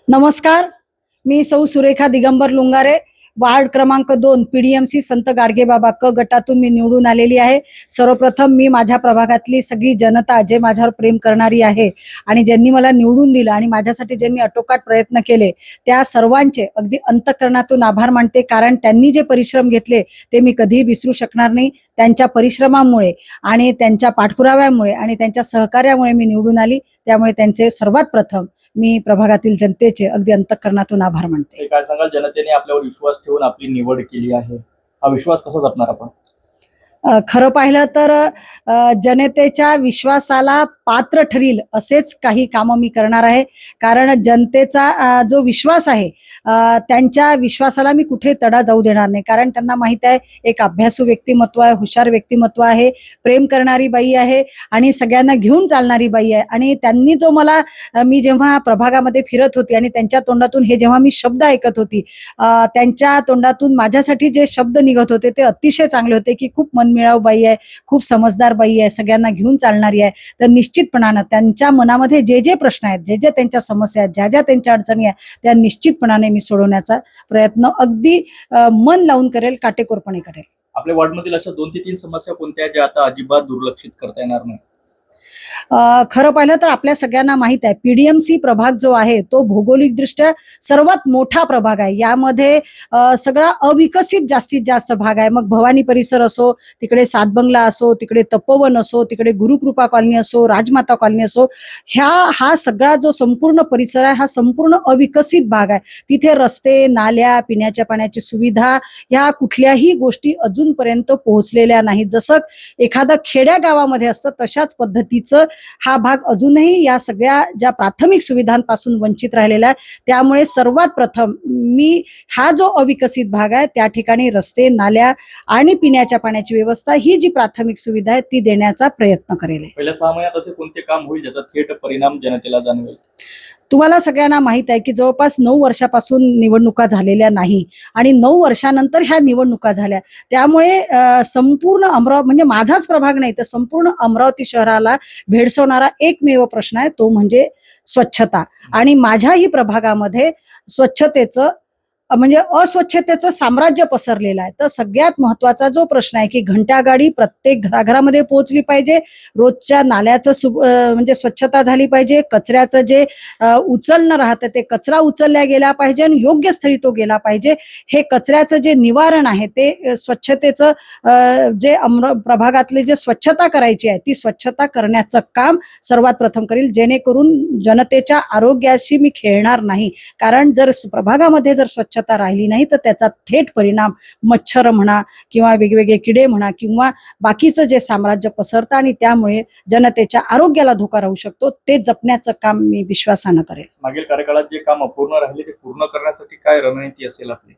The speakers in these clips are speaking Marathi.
नमस्कार, मी सौ सुरेखा दिगंबर लुंगारे, वार्ड क्रमांक 2 PDMC संत गाडगेबाबा क गटातून मी निवडून आलेली आहे। सर्वप्रथम मी माझ्या प्रभागातली सगळी जनता जे माझ्यावर प्रेम करणारी आहे आणि ज्यांनी मला निवडून दिलं आणि माझ्यासाठी ज्यांनी अटोकाट प्रयत्न केले त्या सर्वांचे अगदी अंतःकरणातून आभार मानते, कारण त्यांनी जे परिश्रम घेतले ते मी कधीही विसरू शकणार नाही। त्यांच्या परिश्रमामुळे आणि त्यांच्या पाठपुराव्यामुळे आणि त्यांच्या सहकार्यामुळे मी निवडून आली, त्यामुळे त्यांचे सर्वात प्रथम मी प्रभागातील जनतेचे अगदी अंतःकरणातून आभार मानते। काय सांगाल, जनतेने आपल्यावर विश्वास ठेवून आपली निवड केली आहे, हा विश्वास कसा जपणार आपण? खरं पाहिलं तर जनतेच्या विश्वासाला पात्र ठरील असेच काही कामं मी करणार आहे, कारण जनतेचा जो विश्वास आहे त्यांच्या विश्वासाला मी कुठे तडा जाऊ देणार नाही, कारण त्यांना माहित आहे एक अभ्यासू व्यक्तिमत्व आहे, हुशार व्यक्तिमत्व आहे, प्रेम करणारी बाई आहे आणि सगळ्यांना घेऊन चालणारी बाई आहे। आणि त्यांनी जो मला मी जेव्हा प्रभागामध्ये फिरत होती आणि त्यांच्या तोंडातून हे जेव्हा मी शब्द ऐकत होती, त्यांच्या तोंडातून माझ्यासाठी जे शब्द निघत होते ते अतिशय चांगले होते की खूप मनमिळाऊ बाई आहे, खूप समजदार बाई आहे, सगळ्यांना घेऊन चालणारी आहे। तर निश्चितपणाने त्यांच्या मनामध्ये जे जे प्रश्न आहेत, जे जे त्यांच्या समस्या आहेत, ज्या ज्या त्यांच्या अडचणी आहेत, त्या निश्चितपणाने मी सोडवण्याचा प्रयत्न अगदी मन लावून करेल, काटेकोरपणे करेल। आपल्या वॉर्डमधील अशा 2 ते 3 समस्या कोणत्या ज्या आता अजिबात दुर्लक्षित करता येणार नाही? खरं पाहिलं तर आपल्या सगळ्यांना माहित आहे PDMC प्रभाग जो आहे तो भौगोलिकदृष्ट्या सर्वात मोठा प्रभाग आहे। यामध्ये सगळा अविकसित जास्तीत जास्त भाग आहे। मग भवानी परिसर असो, तिकडे सातबंगला असो, तिकडे तपोवन असो, तिकडे गुरुकृपा कॉलनी असो, राजमाता कॉलनी असो, हा सगळा जो संपूर्ण परिसर आहे हा संपूर्ण अविकसित भाग आहे। तिथे रस्ते, नाल्या, पिण्याच्या पाण्याची सुविधा ह्या कुठल्याही गोष्टी अजूनपर्यंत पोहोचलेल्या नाहीत। जसं एखादा खेड्या गावामध्ये असतं तशाच पद्धतीचं हा भाग अजूनही या सगळ्या ज्या प्राथमिक सुविधांपासून वंचित राहिलेला आहे। त्यामुळे सर्वात प्रथम मी हा जो अविकसित भाग आहे त्या ठिकाणी रस्ते, नाल्या आणि पिण्याच्या पाण्याची व्यवस्था ही जी प्राथमिक सुविधा आहे ती देण्याचा प्रयत्न करेल। पहिल्या 6 महिन्यात असे कोणते काम होईल ज्याचा थेट परिणाम जनतेला जाणवेल? तुम्हाला सगळ्यांना माहित आहे की जवळपास 9 वर्षापासून निवडणुका झालेल्या नाही आणि 9 वर्षानंतर ह्या निवडणुका झाल्या, त्यामुळे संपूर्ण अमरावती म्हणजे माझाच प्रभाग नाही तर संपूर्ण अमरावती शहराला भेडसावणारा एकमेव प्रश्न आहे तो म्हणजे स्वच्छता। आणि माझ्याही प्रभागामध्ये स्वच्छतेचं म्हणजे अस्वच्छतेचं साम्राज्य पसरलेलं आहे। तर सगळ्यात महत्त्वाचा जो प्रश्न आहे की घंटागाडी प्रत्येक घराघरामध्ये पोहोचली पाहिजे, रोजच्या नाल्याचं म्हणजे स्वच्छता झाली पाहिजे, कचऱ्याचं जे उचलणं राहतं ते कचरा उचलल्या गेला पाहिजे आणि योग्य स्थळी तो गेला पाहिजे। हे कचऱ्याचं जे निवारण आहे ते स्वच्छतेचं जे प्रभागातले जे स्वच्छता करायची आहे ती स्वच्छता करण्याचं काम सर्वात प्रथम करील, जेणेकरून जनतेच्या आरोग्याशी मी खेळणार नाही। कारण जर प्रभागामध्ये जर स्वच्छता राहिली नाही तर त्याचा थेट परिणाम मच्छर म्हणा किंवा वेगवेगळे किडे म्हणा किंवा बाकीचं जे साम्राज्य पसरतं आणि त्यामुळे जनतेच्या आरोग्याला धोका राहू शकतो, ते जपण्याचं काम मी विश्वासानं करेल। मागील कार्यकाळात जे काम अपूर्ण राहिले ते पूर्ण करण्यासाठी काय रणनीती असेल आपली?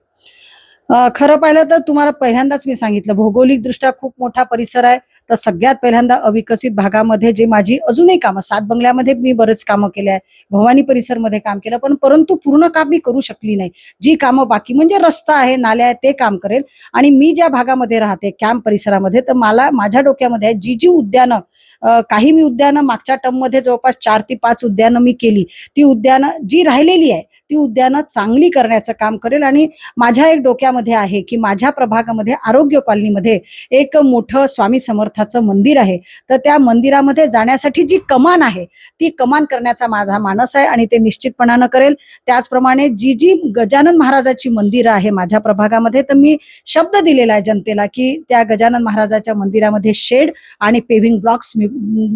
खरं पाहिलं तर तुम्हाला पहिल्यांदाच मी सांगितलं भौगोलिकदृष्ट्या खूप मोठा परिसर आहे, तर सगळ्यात पहिल्यांदा अविकसित भागामध्ये जे माझी अजूनही कामं, सातबंगल्यामध्ये मी बरेच कामं केले आहे, भवानी परिसरमध्ये काम केलं, परंतु पूर्ण काम मी करू शकली नाही। जी कामं बाकी म्हणजे रस्ता आहे, नाल्या आहे ते काम करेल। आणि मी ज्या भागामध्ये राहते कॅम्प परिसरामध्ये, तर मला माझ्या डोक्यामध्ये आहे जी उद्यानं काही मी उद्यानं मागच्या टर्ममध्ये जवळपास 4 ते 5 उद्यानं मी केली, ती उद्यानं जी राहिलेली आहे ती उद्यानं चांगली करण्याचं काम करेल। आणि माझ्या एक डोक्यामध्ये आहे की माझ्या प्रभागामध्ये आरोग्य कॉलनीमध्ये एक मोठं स्वामी समर्थाचं मंदिर आहे, तर त्या मंदिरामध्ये जाण्यासाठी जी कमान आहे ती कमान करण्याचा माझा मानस आहे आणि ते निश्चितपणानं करेल। त्याचप्रमाणे जी गजानन महाराजाची मंदिरं आहे माझ्या प्रभागामध्ये, तर मी शब्द दिलेला आहे जनतेला की त्या गजानन महाराजाच्या मंदिरामध्ये शेड आणि पेव्हिंग ब्लॉक्स मी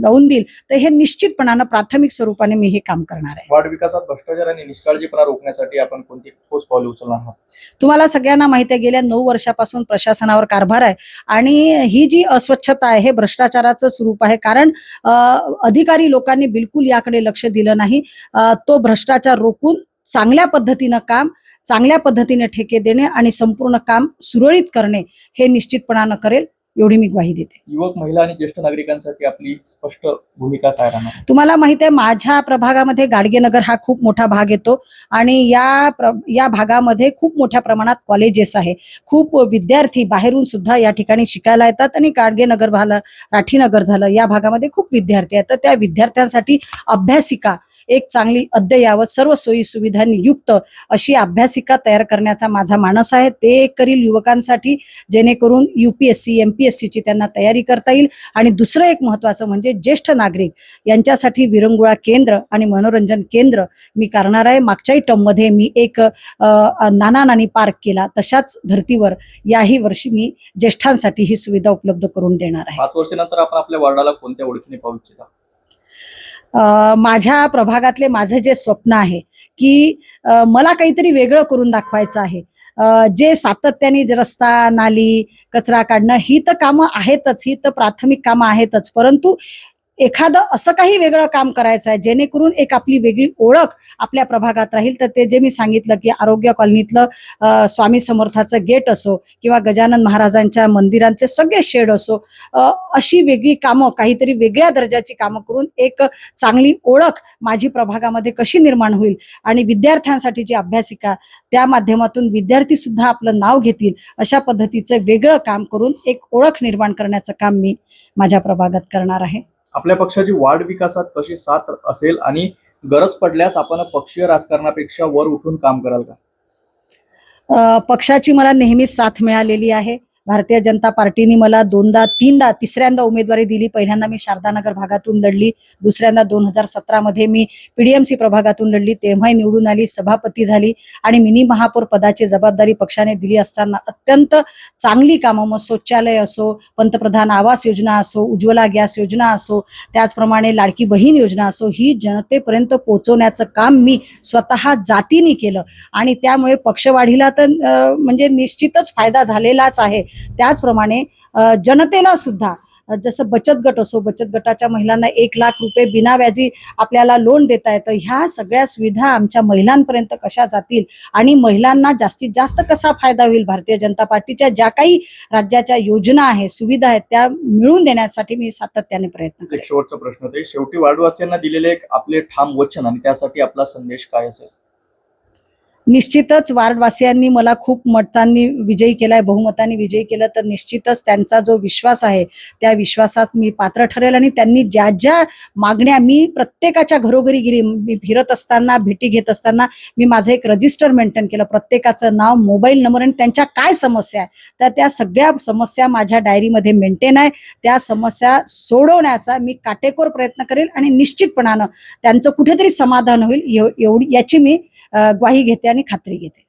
लावून देईल, तर हे निश्चितपणानं प्राथमिक स्वरूपाने मी हे काम करणार आहे। वार्ड विकासात भ्रष्टाचार आणि निष्काळजीपणा रोखण्यासाठी आपण कोणती ठोस पावले उचलणार आहात? तुम्हाला सगळ्यांना माहिती आहे गेल्या 9 वर्षापासून प्रशासनावर कारभार आहे आणि ही जी अस्वच्छता आहे हे भ्रष्टाचाराचं स्वरूप आहे, कारण अधिकारी लोकांनी बिलकुल याकडे लक्ष दिलं नाही। तो भ्रष्टाचार रोखून चांगल्या पद्धतीनं काम, चांगल्या पद्धतीने ठेके देणे आणि संपूर्ण काम सुरळीत करणे हे निश्चितपणानं करेल, एवढी मी ग्वाही देते। युवक, महिला आणि ज्येष्ठ नागरिकांसाठी आपली स्पष्ट भूमिका काय राहणार? तुम्हाला माहिती आहे माझ्या प्रभागामध्ये गाडगेनगर हा खूप मोठा भाग येतो आणि या भागामध्ये खूप मोठ्या प्रमाणात कॉलेजेस आहे, खूप विद्यार्थी बाहेरून सुद्धा या ठिकाणी शिकायला येतात आणि गाडगेनगर झालं, राठीनगर झालं, या भागामध्ये खूप विद्यार्थी आहेत। तर त्या विद्यार्थ्यांसाठी अभ्यासिका एक चांगली अद्ययावत सर्व सोयी सुविधांनी युक्त अशी अभ्यासिका तयार करण्याचा माझा मानस आहे. ते करील युवकांसाठी, जेणेकरून UPSC MPSC ची त्यांना तयारी करता येईल. आणि दुसरं एक महत्त्वाचं म्हणजे ज्येष्ठ नागरिक यांच्यासाठी विरंगुळा केंद्र आणि मनोरंजन केंद्र मी करणार आहे. मागच्याही टर्ममध्ये मी एक नाना नानी पार्क केला, तशाच धर्तीवर याही वर्षी मी ज्येष्ठांसाठी ही सुविधा उपलब्ध करून देणार आहे. 5 वर्षानंतर आपण आपल्या वॉर्डाला कोणत्या ओळखीने पाहू इच्छिता? माझ्या प्रभागातले माझं जे स्वप्न आहे की मला काहीतरी वेगळं करून दाखवायचं आहे. जे सातत्याने जे रस्ता, नाली, कचरा काढणं ही तर कामं आहेतच, ही तर प्राथमिक कामं आहेतच, परंतु एखादं असं काही वेगळं काम करायचं आहे जेणेकरून एक आपली वेगळी ओळख आपल्या प्रभागात राहील. तर ते जे मी सांगितलं की आरोग्य कॉलनीतलं स्वामी समर्थाचं गेट असो किंवा गजानन महाराजांच्या मंदिरांचे सगळे शेड असो, अशी वेगळी कामं, काहीतरी वेगळ्या दर्जाची कामं करून एक चांगली ओळख माझी प्रभागामध्ये कशी निर्माण होईल आणि विद्यार्थ्यांसाठी जी अभ्यासिका त्या माध्यमातून विद्यार्थी सुद्धा आपलं नाव घेतील अशा पद्धतीचं वेगळं काम करून एक ओळख निर्माण करण्याचं काम मी माझ्या प्रभागात करणार आहे. आपल्या पक्षाची वार्ड विकासात कशी साथ असेल आणि गरज पडल्यास आपण पक्षीय राजकारणापेक्षा वर उठून काम कराल का? पक्षाची मला नेहमीच साथ मिळालेली आहे. भारतीय जनता पार्टीने मला 2दा 3दा तिसऱ्यांदा उमेदवारी दिली. पहिल्यांदा मी शारदानगर भागातून लढली, दुसऱ्यांदा 2017 मध्ये मी PDMC प्रभागातून लढली, तेव्हाही निवडून आली, सभापती झाली आणि मिनी महापौर पदाची जबाबदारी पक्षाने दिली असताना अत्यंत चांगली कामं, मग शौचालय असो, पंतप्रधान आवास योजना असो, उज्ज्वला गॅस योजना असो, त्याचप्रमाणे लाडकी बहीण योजना असो, ही जनतेपर्यंत पोहोचवण्याचं काम मी स्वतः जातीने केलं आणि त्यामुळे पक्षवाढीला तर म्हणजे निश्चितच फायदा झालेलाच आहे. त्याचप्रमाणे जनतेला सुद्धा जसं बचत गट असो, बचत गटाच्या महिलांना 1 लाख रुपये बिना व्याजी आपल्याला लोन देता येतं. ह्या सगळ्या सुविधा आमच्या महिलांपर्यंत कशा जातील आणि महिलांना जास्तीत जास्त कसा फायदा होईल, भारतीय जनता पार्टीच्या ज्या काही राज्याच्या योजना आहेत, सुविधा आहेत, त्या मिळवून देण्यासाठी मी सातत्याने प्रयत्न करेन. शेवटचा प्रश्न ते शेवटी वार्डवासियांना दिलेले एक आपले ठाम वचन आणि त्यासाठी आपला संदेश काय असेल? निश्चितच वार्डवासियांनी मला खूप मतांनी विजयी केलाय, बहुमतांनी विजयी केलं, तर निश्चितच त्यांचा जो विश्वास आहे त्या विश्वासात मी पात्र ठरेल आणि त्यांनी ज्या ज्या मागण्या, मी प्रत्येकाच्या घरोघरी गेली, मी फिरत असताना, भेटी घेत असताना मी माझं एक रजिस्टर मेंटेन केलं, प्रत्येकाचं नाव, मोबाईल नंबर आणि त्यांच्या काय समस्या आहे, तर त्या सगळ्या समस्या माझ्या डायरीमध्ये मेंटेन आहे. त्या समस्या सोडवण्याचा मी काटेकोर प्रयत्न करेल आणि निश्चितपणानं त्यांचं कुठेतरी समाधान होईल एवढी याची मी ग्वाही घेते आणि खात्री घेते.